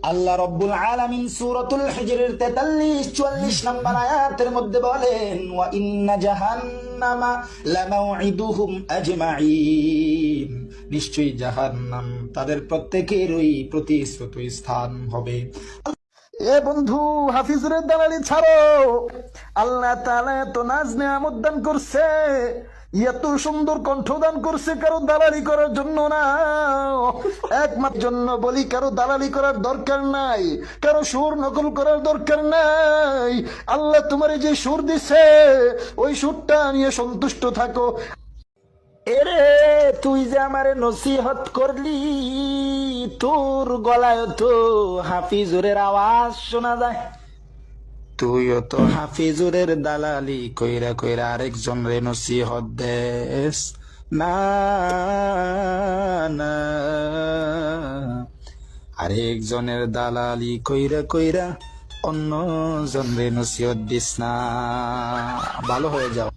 আল্লাহ রব্বুল আলামিন সূরাতুল হিজরের 43-44 নম্বর আয়াতের মধ্যে বলেন, ওয়া ইন্না জাহান্নামা লামাউইদুহুম আজমাইন, নিশ্চয়ই জাহান্নাম তাদের প্রত্যেকেরই প্রতিশ্রুত স্থান হবে। এ বন্ধু, হাফিজুরের দালালি ছাড়ো। আল্লাহ তাআলা এত নাজ নেয়ামত দান করছে, এত সুন্দর কণ্ঠদান করছে, কারো দালালি করার জন্য না, একমাত্র জন্য বলি, কারো দালালি করার দরকার নাই, কারো সুর নকল করার দরকার নাই। আল্লাহ তোমার যে সুর দিছে ওই সুরটা নিয়ে সন্তুষ্ট থাকো। এরে, তুই যে আমারে নসিহত করলি, তোর গলায় তো হাফিজুরের আওয়াজ শোনা যায়। তুইও তো হাফিজুরের দালালি কইরা কইরা আরেকজন রে নসিহত দেস না, না, আরেকজনের দালালি কইরা কইরা অন্য জন রে নসিহত দিস না। ভালো হয়ে যাও।